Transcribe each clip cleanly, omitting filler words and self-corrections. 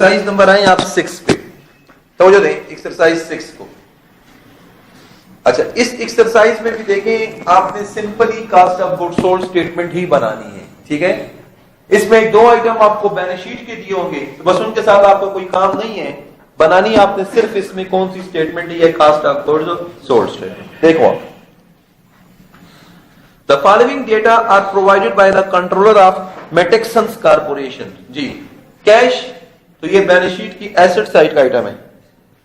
Exercise number आए आप 6 पे तो जो दें एक्सरसाइज 6 को। अच्छा, इस एक्सरसाइज में भी देखें आपने simply cost of goods sold statement ही बनानी है, ठीक है। इसमें दो आइटम आपको बैलेंस शीट के दिए होंगे, तो बस उनके साथ आपको कोई काम नहीं है, बनानी आपने सिर्फ इसमें कौन सी स्टेटमेंट है, cost of goods sold statement. देखो आप, the following data are provided by the controller of Metexons corporation. जी, कैश तो ये बैलेंस शीट की एसेट साइड का आइटम है,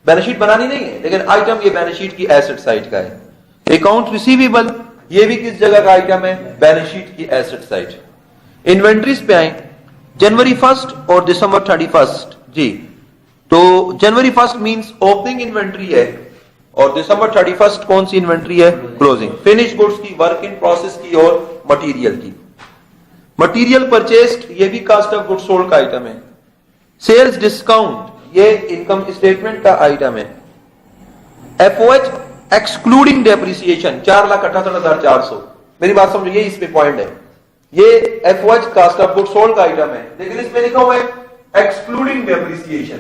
बैलेंस शीट बनानी नहीं है लेकिन आइटम ये बैलेंस शीट की एसेट साइड का है। अकाउंट रिसीवेबल ये भी किस जगह का आइटम है, बैलेंस शीट की एसेट साइड। इन्वेंट्रीज पे आए, जनवरी 1 और दिसंबर 31। जी, तो जनवरी 1 मींस ओपनिंग इन्वेंट्री है और दिसंबर 31 कौन सी इन्वेंट्री है, क्लोजिंग। फिनिश गुड्स की, वर्क इन प्रोसेस की और मटेरियल की। मटेरियल परचेस्ड ये भी कास्ट ऑफ गुड्स सोल्ड का आइटम है। सेल्स डिस्काउंट ये इनकम स्टेटमेंट का आइटम है। FOH excluding depreciation 4,78,400। मेरी बात समझो, ये इसमें पॉइंट है, ये FOH cost of goods sold का आइटम है लेकिन इसमें लिखा हुआ है एक्सक्लूडिंग डेप्रिसिएशन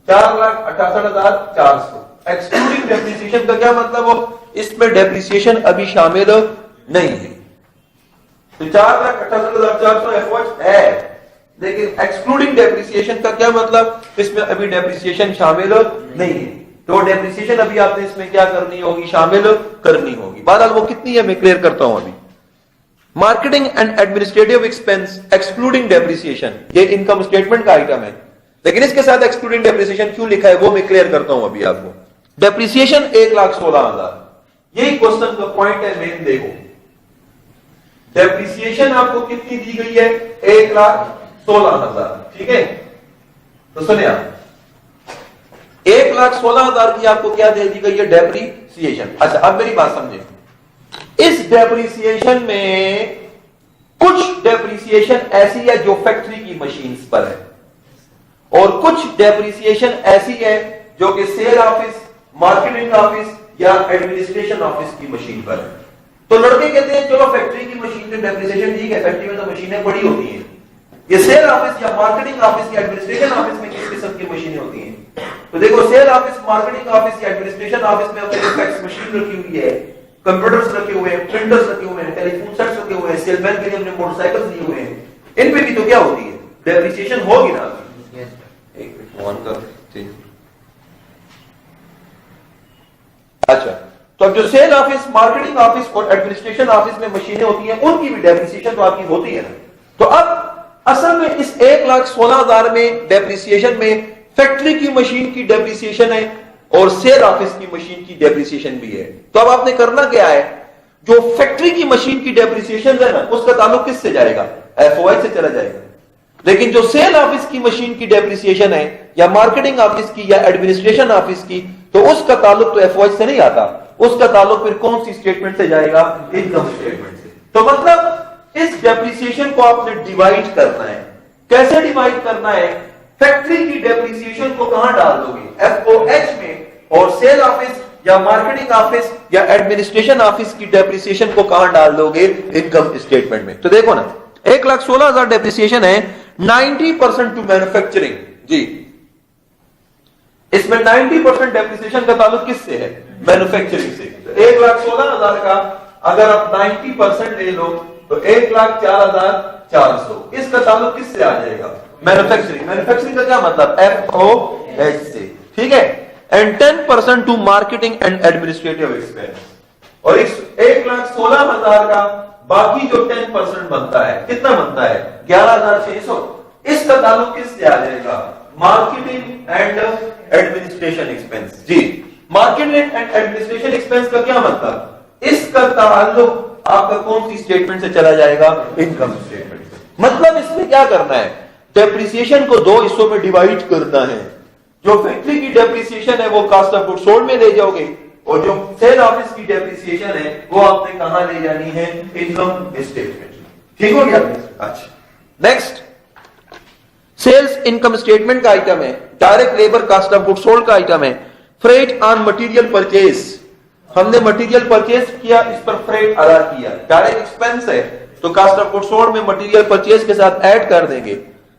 4,68,400। एक्सक्लूडिंग डेप्रिसिएशन का क्या मतलब हो, इसमें डेप्रिसिएशन अभी शामिल नहीं है। तो 4,68,400 एफओएच है लेकिन एक्सक्लूडिंग डेप्रिसिएशन का क्या मतलब, इसमें अभी डेप्रिसिएशन शामिल नहीं है। तो डेप्रिसिएशन अभी आपने इसमें क्या करनी होगी, शामिल करनी होगी। बहरहाल वो कितनी है मैं क्लियर करता हूं अभी। Marketing and administrative expense excluding depreciation ये इनकम स्टेटमेंट का आइटम है लेकिन इसके साथ एक्सक्लूडिंग डेप्रिसिएशन क्यों लिखा है वो मैं क्लियर करता हूं अभी आपको। डेप्रिसिएशन 1,16,000 यही क्वेश्चन का पॉइंट है मेन। देखो, डेप्रिसिएशन आपको कितनी दी गई है, 1,16,000, ठीक है। तो सुनिए आप, 1,16,000 की आपको क्या दे दी गई है, डेप्रिसिएशन। अच्छा, अब मेरी बात समझे, इस डेप्रिसिएशन में कुछ डेप्रिसिएशन ऐसी है जो फैक्ट्री की मशीन्स पर है और कुछ डेप्रिसिएशन ऐसी है जो कि सेल ऑफिस, मार्केटिंग ऑफिस या एडमिनिस्ट्रेशन ऑफिस की मशीन पर है। तो लड़के कहते हैं चलो फैक्ट्री की मशीन में डेप्रिसिएशन ठीक है, फैक्ट्री में तो मशीनें बड़ी होती हैं, ये सेल ऑफिस या मार्केटिंग ऑफिस या एडमिनिस्ट्रेशन ऑफिस में किस किस्म की मशीनें होती हैं। तो देखो, सेल ऑफिस, मार्केटिंग ऑफिस या एडमिनिस्ट्रेशन ऑफिस में अपने फैक्स मशीन रखी हुई है, कंप्यूटर्स रखे हुए हैं, प्रिंटर्स रखे हुए हैं, टेलीफोन सेट्स रखे हुए हैं, सेलमैन के लिए हमने मोटरसाइकिल्स लिए हुए हैं, इन पे भी तो क्या होती है, डेप्रिसिएशन होगी ना। एक मिनट ऑन कर। अच्छा, तो अब जो सेल ऑफिस, मार्केटिंग ऑफिस और एडमिनिस्ट्रेशन ऑफिस में मशीनें होती हैं उनकी भी डेप्रिसिएशन तो आपकी होती है ना। तो अब असल में इस 1,16,000 में डेप्रिसिएशन में फैक्ट्री की मशीन की डेप्रिसिएशन है और सेल ऑफिस की मशीन की डेप्रिसिएशन भी है। तो अब आपने करना क्या है, जो फैक्ट्री की मशीन की डेप्रिसिएशन है ना उसका ताल्लुक किससे जाएगा, एफओएच से चला जाएगा। लेकिन जो सेल ऑफिस की मशीन की डेप्रिसिएशन है या मार्केटिंग ऑफिस की या एडमिनिस्ट्रेशन ऑफिस की, तो उसका ताल्लुक तो एफओएच से नहीं आता, उसका ताल्लुक फिर कौन सी स्टेटमेंट से जाएगा, इनकम स्टेटमेंट से। तो मतलब इस डेप्रिसिएशन को आपने डिवाइड करना है। कैसे डिवाइड करना है, फैक्ट्री की डेप्रिसिएशन को कहां डाल दोगे, एफओएच में, और सेल ऑफिस या मार्केटिंग ऑफिस या एडमिनिस्ट्रेशन ऑफिस की डेप्रिसिएशन को कहां डाल दोगे, इनकम स्टेटमेंट में। तो देखो ना, 1,16,000 डेप्रिसिएशन है, 90% टू मैन्युफैक्चरिंग। जी, इसमें 90% डेप्रिसिएशन का ताल्लुक किससे है, मैन्युफैक्चरिंग से। तो 1,16,000 का अगर आप 90% ले लो तो 1,04,400, इसका ताल्लुक किससे आ जाएगा, मैन्युफैक्चरिंग। मैन्युफैक्चरिंग का क्या मतलब, एफओएच से, ठीक है। And 10% to marketing and administrative expense. और इस 1,16,000 का बाकी जो 10% बनता है, कितना बनता है, 11,600, इसका ताल्लुक किससे आ जाएगा, मार्केटिंग एंड एडमिनिस्ट्रेशन एक्सपेंस। जी, मार्केटिंग एंड एडमिनिस्ट्रेशन एक्सपेंस का क्या मतलब, इसका ताल्लुक आपका कौन सी स्टेटमेंट से चला जाएगा, इनकम स्टेटमेंट से। मतलब इसमें क्या करना है, डेप्रिसिएशन को दो हिस्सों में डिवाइड करना है। जो फैक्ट्री की डेप्रिसिएशन है वो कास्ट ऑफ गुड्स सोल्ड में ले जाओगे और जो सेल ऑफिस की डेप्रिसिएशन है वो आपने कहां ले जानी है, इनकम स्टेटमेंट। ठीक हो गया। अच्छा, नेक्स्ट, सेल्स इनकम स्टेटमेंट का आइटम है, direct labour cost of goods sold का आइटम है। फ्रेट ऑन मटेरियल परचेज, हमने मटेरियल परचेज किया, इस पर फ्रेट अदा किया, डायरेक्ट एक्सपेंस है तो कास्ट ऑफ गुड्स सोल्ड में मटेरियल परचेज के साथ ऐड कर देंगे।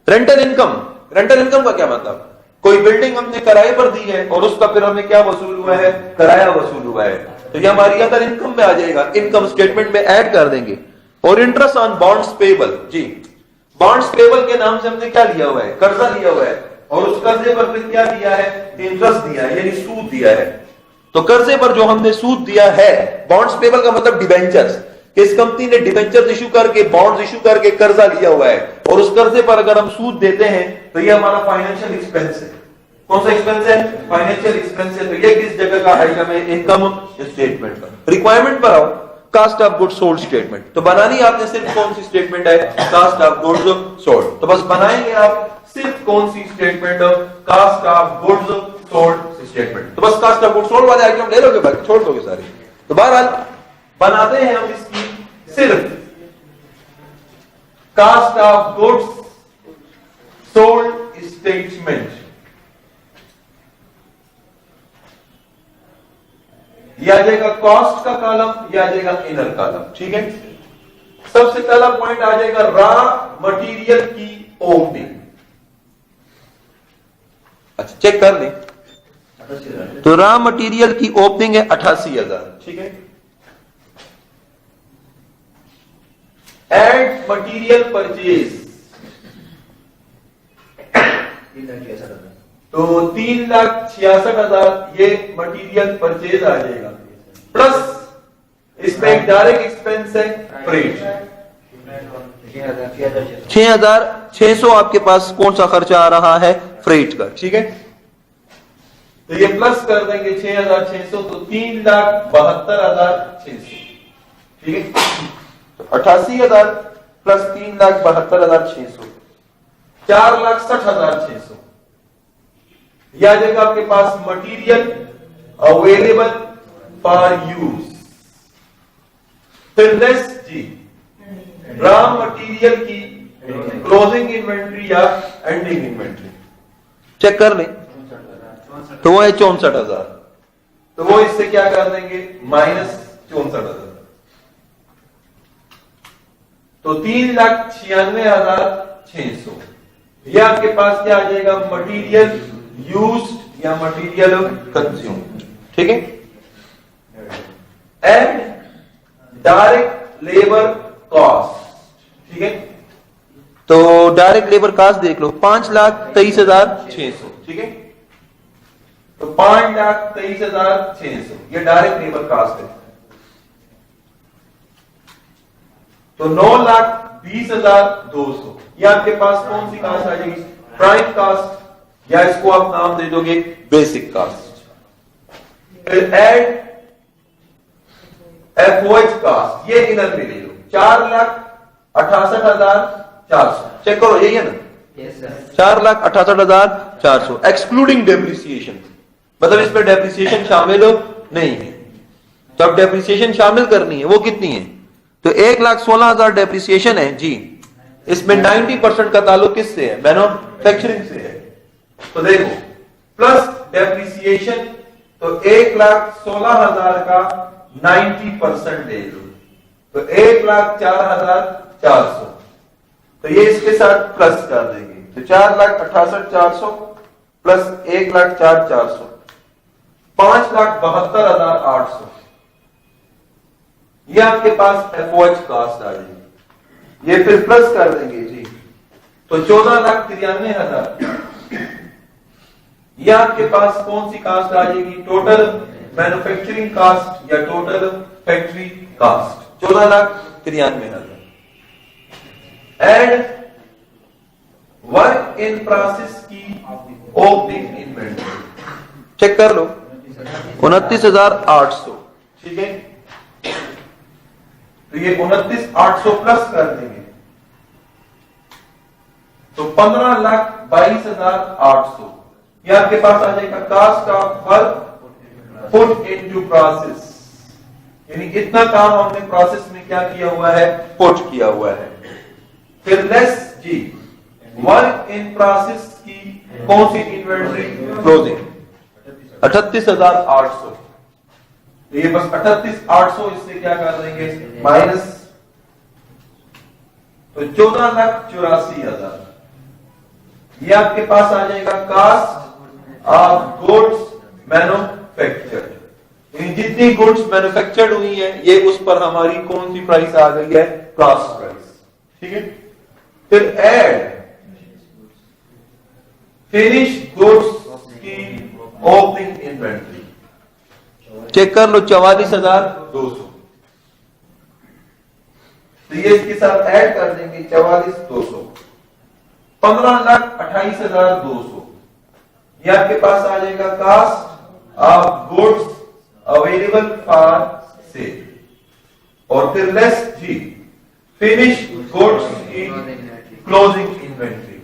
रेंटल इनकम रेंटल इनकम का क्या मतलब? कोई बिल्डिंग हमने किराए पर दी है और उसका फिर हमें क्या वसूल हुआ है? किराया वसूल हुआ है, तो ये हमारी अदर इनकम में आ जाएगा, इनकम स्टेटमेंट में ऐड कर देंगे। और इंटरेस्ट ऑन बॉन्ड्स पेबल, जी बॉन्ड्स पेबल के नाम से हमने क्या लिया हुआ है? कर्जा लिया हुआ है, और उस कर्जे पर फिर क्या दिया है? इंटरेस्ट दिया है, यानी सूद दिया है। तो कर्जे पर जो हमने सूद दिया है, बॉन्ड्स पेबल का मतलब डिबेंचर्स, इस कंपनी ने डिबेंचर्स इशू करके, बॉन्ड्स इशू करके कर्जा लिया हुआ है, और उस कर्जे पर अगर हम सूद देते हैं तो ये हमारा फाइनेंशियल एक्सपेंस है। कौन सा एक्सपेंस है? फाइनेंशियल एक्सपेंस है। तो ये किस जगह का आइटम है? इनकम स्टेटमेंट पर। रिक्वायरमेंट पर आओ, cost of goods sold statement. तो बनानी आपने सिर्फ कौन सी स्टेटमेंट है? Cost of goods sold. तो बस बनाएंगे आप सिर्फ कौन सी statement? Cost of goods sold statement. तो बस कास्ट ऑफ गुड्स सोल्ड वाले आइटम ले लोगे, बाकी छोड़ दोगे सारे। तो बहरहाल बनाते हैं हम इसकी सिर्फ cost of goods sold statement. यह आ जाएगा कॉस्ट का कॉलम, यह आ जाएगा इनर कॉलम, ठीक है। सबसे पहला पॉइंट आ जाएगा रॉ मटेरियल की ओपनिंग। अच्छा चेक कर लें, तो रॉ मटेरियल की ओपनिंग है 88,000, ठीक है। एड मटेरियल परचेज तो 3,66,000 ये मटेरियल परचेज आ जाएगा, प्लस इसमें एक डायरेक्ट एक्सपेंस है फ्रेट 6,600 आपके पास कौन सा खर्चा आ रहा है? फ्रेट का, ठीक है। तो ये प्लस कर देंगे 6,600, तो 3,72,600, ठीक है। तो 88,000 प्लस 3,72,600 4,60,600। यह आ जाएगा आपके पास मटेरियल अवेलेबल फॉर यूज। फिर नेक्स्ट जी रॉ मटेरियल की क्लोजिंग इन्वेंट्री या एंडिंग इन्वेंट्री चेक कर लें, तो वो है 64,000। तो वो इससे क्या कर देंगे? माइनस 64,000। तो 3,96,600। यह आपके पास क्या आ जाएगा? मटेरियल यूज्ड या मटेरियल कंज्यूम, ठीक है। एंड डायरेक्ट लेबर कॉस्ट, ठीक है। तो डायरेक्ट लेबर कॉस्ट देख लो 5,23,600, ठीक है। तो 5,23,600 ये डायरेक्ट लेबर कॉस्ट है। तो 9,20,200 ये आपके पास कौन सी कास्ट आ जाएगी? प्राइम कास्ट, या इसको आप नाम दे दोगे बेसिक कास्ट। फिर एड एफओएच कास्ट, ये इनर में ले लो 4,68,400। चेक करो, यही है ना? Yes sir. 4,68,400 एक्सक्लूडिंग डेप्रिसिएशन, मतलब इसमें डेप्रिसिएशन शामिल नहीं है। तो अब डेप्रिसिएशन शामिल करनी है, वो कितनी है? तो 1,16,000 डेप्रिसिएशन है जी। इसमें 90% का ताल्लुक किससे है? मैन्युफैक्चरिंग से है। तो देखो प्लस डेप्रिसिएशन, तो 1,16,000 का 90% ले लो, तो 1,04,400। तो ये इसके साथ प्लस कर देंगे, तो 4,68,400 प्लस 1,04,400 5,72,800। ये आपके पास एफओएच कास्ट आ जाएगी। ये फिर प्लस कर देंगे जी, तो 14,93,000। ये आपके पास कौन सी कास्ट आ जाएगी? टोटल मैन्युफैक्चरिंग कास्ट या total factory cost 14,93,000। And work in process की ओपनिंग इन्वेंटरी चेक कर लो 29,800, ठीक है। तो ये 29,800 प्लस कर देंगे, तो 15,22,800। ये आपके पास आ जाएगा cost of work put into process, यानी कितना काम हमने प्रोसेस में क्या किया हुआ है? पुट किया हुआ है। फिर लेस जी वर्क इन प्रोसेस की कौन सी इन्वेंटरी? क्लोजिंग 38,800। तो ये बस 38,800 इससे क्या कर देंगे? माइनस, तो 14,84,000। ये आपके पास आ जाएगा कास्ट ऑफ गुड्स मैन्युफैक्चर्ड। जितनी गुड्स मैन्युफैक्चर्ड हुई है ये उस पर हमारी कौन सी प्राइस आ गई है, कास्ट प्राइस। ठीक है, फिर ऐड फिनिश गुड्स की ओपनिंग इन्वेंट्री, चेक कर लो 44,200। तो ये इसके साथ ऐड कर देंगे 44,200, 15,28,200। ये आपके पास आ जाएगा cost of goods available for sale, और फिर लेस जी फिनिश गुड्स की क्लोजिंग इन्वेंट्री।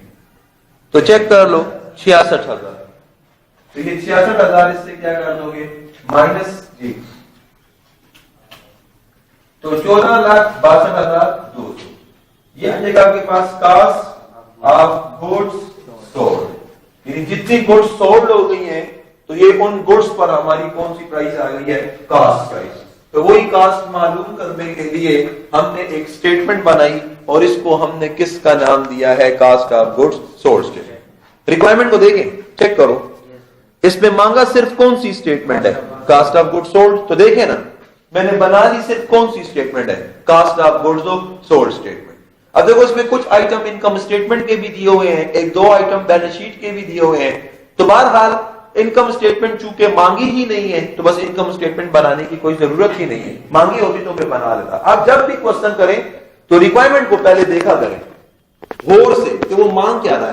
तो चेक कर लो 66,000। तो ये 66,000 इससे क्या कर दोगे, माइनस जी, तो 14,62,200। ये आ जाएगा आपके पास कास्ट ऑफ गुड्स सोल्ड, यानी जितनी गुड्स सोल्ड हो गई हैं तो ये उन गुड्स पर हमारी कौन सी प्राइस आ गई है, कास्ट प्राइस। तो वही कास्ट मालूम करने के लिए हमने एक स्टेटमेंट बनाई और इसको हमने किसका नाम दिया है, cost of goods sold statement. Requirement को देखें, चेक करो, इसमें मांगा सिर्फ कौन सी स्टेटमेंट है, कास्ट ऑफ गुड्स सोल्ड। तो देखें ना, मैंने बना दी सिर्फ कौन सी स्टेटमेंट है, cost of goods sold statement. अब देखो इसमें कुछ आइटम इनकम स्टेटमेंट के भी दिए हुए हैं, एक दो आइटम बैलेंस शीट के भी दिए हुए हैं। तो बहरहाल इनकम स्टेटमेंट चूंकि मांगी ही नहीं है तो बस इनकम स्टेटमेंट बनाने की कोई जरूरत ही नहीं है, मांगी होती तो मैं बना लेता। आप जब भी क्वेश्चन करें तो रिक्वायरमेंट को पहले देखा करें गौर से कि वो मांग क्या रहा